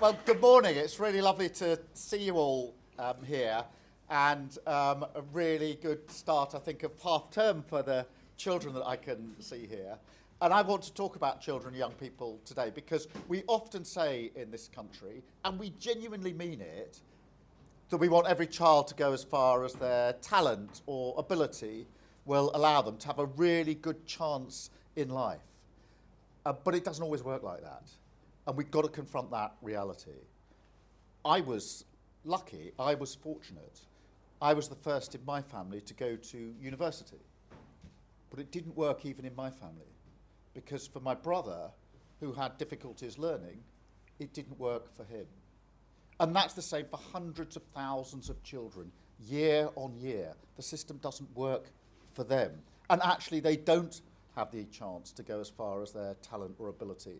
Well, good morning. It's really lovely to see you all here, and a really good start, I think, of half term for the children that I can see here. And I want to talk about children and young people today because we often say in this country, and we genuinely mean it, that we want every child to go as far as their talent or ability will allow them to have a really good chance in life. But it doesn't always work like that. And we've got to confront that reality. I was lucky, I was fortunate. I was the first in my family to go to university. But it didn't work even in my family, because for my brother, who had difficulties learning, it didn't work for him. And that's the same for hundreds of thousands of children, year on year. The system doesn't work for them. And actually, they don't have the chance to go as far as their talent or ability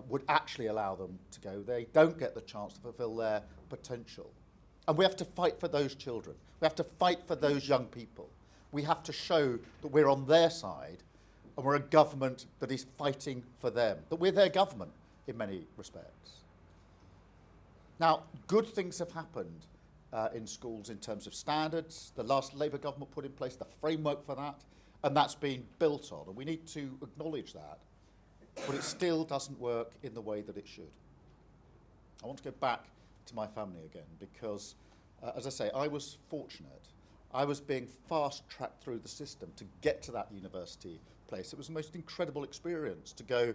would actually allow them to go. They don't get the chance to fulfill their potential. And we have to fight for those children. We have to fight for those young people. We have to show that we're on their side and we're a government that is fighting for them, that we're their government in many respects. Now, good things have happened in schools in terms of standards. The last Labour government put in place the framework for that, and that's been built on, and we need to acknowledge that. But it still doesn't work in the way that it should. I want to go back to my family again because, as I say, I was fortunate. I was being fast-tracked through the system to get to that university place. It was the most incredible experience to go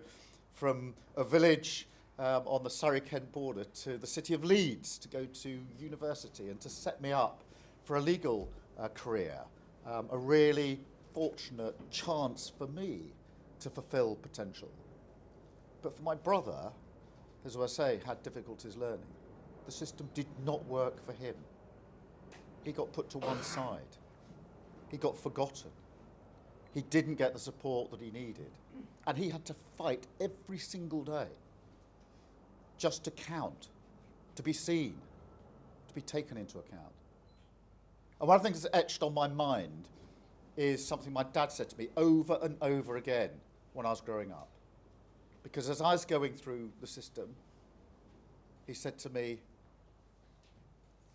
from a village on the Surrey-Kent border to the city of Leeds to go to university and to set me up for a legal career. A really fortunate chance for me to fulfill potential. But for my brother, as I say, had difficulties learning. The system did not work for him. He got put to one side. He got forgotten. He didn't get the support that he needed. And he had to fight every single day just to count, to be seen, to be taken into account. And one of the things that's etched on my mind is something my dad said to me over and over again when I was growing up. Because as I was going through the system, he said to me,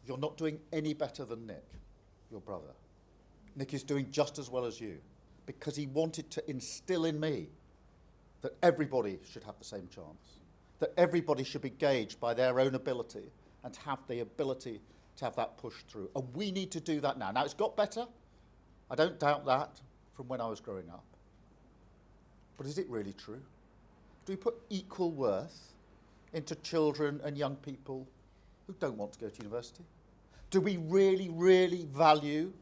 "You're not doing any better than Nick, your brother. Nick is doing just as well as you." Because he wanted to instill in me that everybody should have the same chance, that everybody should be gauged by their own ability and have the ability to have that push through. And we need to do that now. Now, it's got better. I don't doubt that from when I was growing up. But is it really true? Do we put equal worth into children and young people who don't want to go to university? Do we really, really value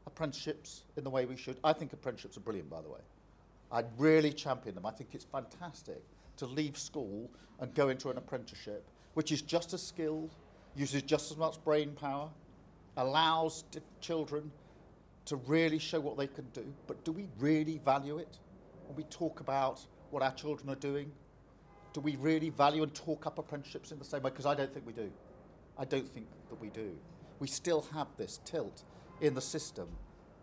apprenticeships in the way we should? I think apprenticeships are brilliant, by the way. I'd really champion them. I think it's fantastic to leave school and go into an apprenticeship, which is just as skilled, uses just as much brain power, allows children to really show what they can do. But do we really value it? When we talk about what our children are doing, do we really value and talk up apprenticeships in the same way? Because I don't think we do. I don't think that we do. We still have this tilt in the system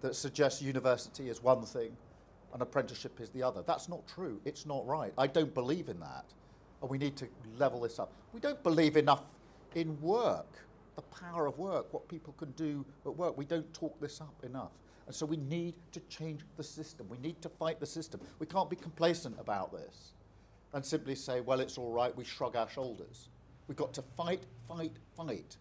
that suggests university is one thing and apprenticeship is the other. That's not true. It's not right. I don't believe in that. And we need to level this up. We don't believe enough in work, the power of work, what people can do at work. We don't talk this up enough. And so we need to change the system. We need to fight the system. We can't be complacent about this and simply say, well, it's all right, we shrug our shoulders. We've got to fight, fight, fight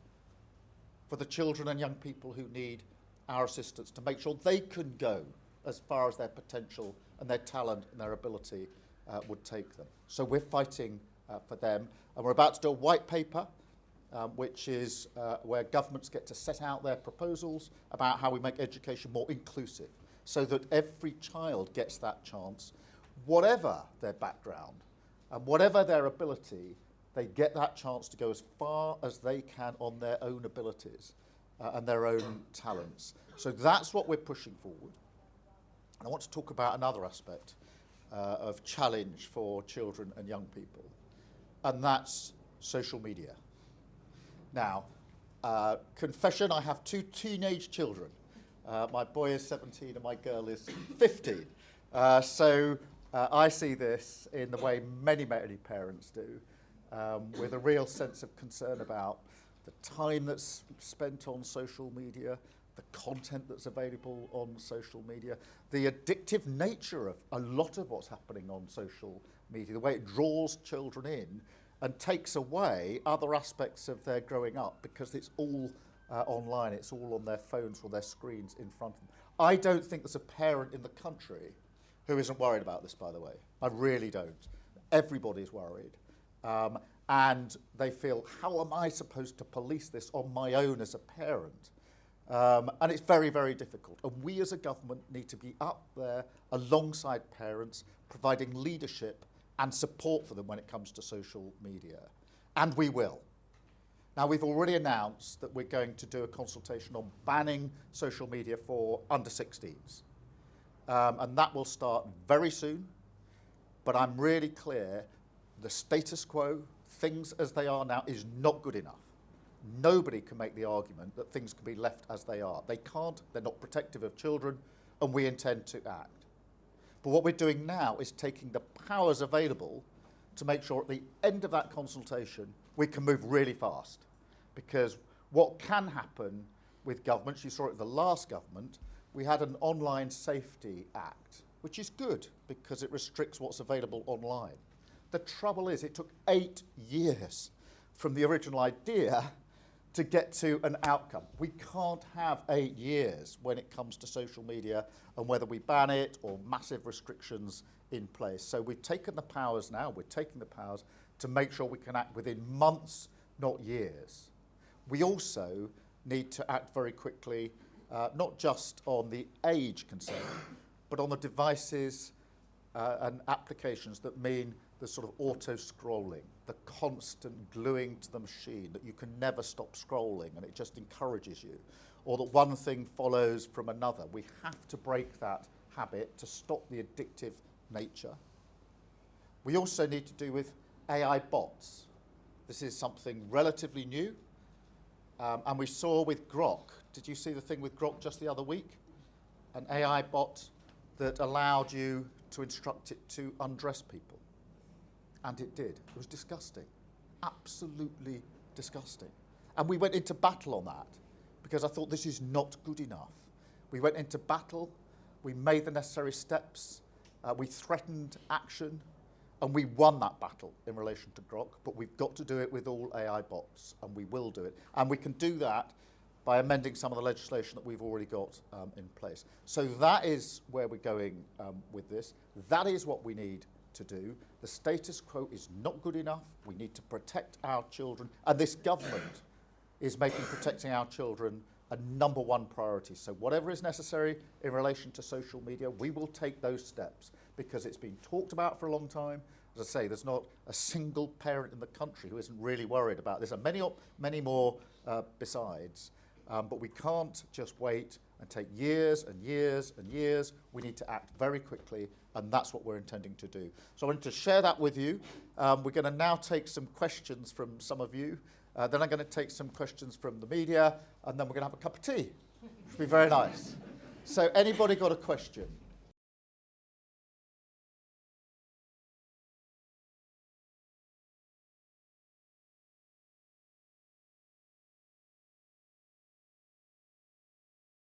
for the children and young people who need our assistance to make sure they can go as far as their potential and their talent and their ability would take them. So we're fighting for them. And we're about to do a white paper, which is where governments get to set out their proposals about how we make education more inclusive so that every child gets that chance, whatever their background and whatever their ability, they get that chance to go as far as they can on their own abilities and their own talents. So that's what we're pushing forward. And I want to talk about another aspect of challenge for children and young people, and that's social media. Now, confession, I have two teenage children. My boy is 17 and my girl is 15. So I see this in the way many, many parents do. with a real sense of concern about the time that's spent on social media, the content that's available on social media, the addictive nature of a lot of what's happening on social media, the way it draws children in and takes away other aspects of their growing up because it's all online, it's all on their phones or their screens in front of them. I don't think there's a parent in the country who isn't worried about this, by the way. I really don't. Everybody's worried. And they feel, how am I supposed to police this on my own as a parent? And it's very, very difficult. And we as a government need to be up there alongside parents, providing leadership and support for them when it comes to social media. And we will. Now, we've already announced that we're going to do a consultation on banning social media for under-16s. And that will start very soon. But I'm really clear, the status quo, things as they are now, is not good enough. Nobody can make the argument that things can be left as they are. They can't, they're not protective of children, and we intend to act. But what we're doing now is taking the powers available to make sure at the end of that consultation we can move really fast. Because what can happen with governments, you saw it with the last government, we had an Online Safety Act, which is good because it restricts what's available online. The trouble is it took 8 years from the original idea to get to an outcome. We can't have 8 years when it comes to social media and whether we ban it or massive restrictions in place. So we've taken the powers now, we're taking the powers to make sure we can act within months, not years. We also need to act very quickly, not just on the age concern, but on the devices and applications that mean the sort of auto-scrolling, the constant gluing to the machine, that you can never stop scrolling and it just encourages you, or that one thing follows from another. We have to break that habit to stop the addictive nature. We also need to do with AI bots. This is something relatively new, and we saw with Grok. Did you see the thing with Grok just the other week? An AI bot that allowed you to instruct it to undress people. And it did. It was disgusting. Absolutely disgusting. And we went into battle on that because I thought this is not good enough. We went into battle, we made the necessary steps, we threatened action, and we won that battle in relation to Grok, but we've got to do it with all AI bots, and we will do it. And we can do that by amending some of the legislation that we've already got in place. So that is where we're going with this. That is what we need to do. The status quo is not good enough. We need to protect our children, and this government is making protecting our children a number one priority. So whatever is necessary in relation to social media, we will take those steps because it's been talked about for a long time. As I say, there's not a single parent in the country who isn't really worried about this, and many more besides. But we can't just wait and take years and years and years. We need to act very quickly, and that's what we're intending to do. So I wanted to share that with you. We're going to now take some questions from some of you. Then I'm going to take some questions from the media, and then we're going to have a cup of tea, which will be very nice. So anybody got a question?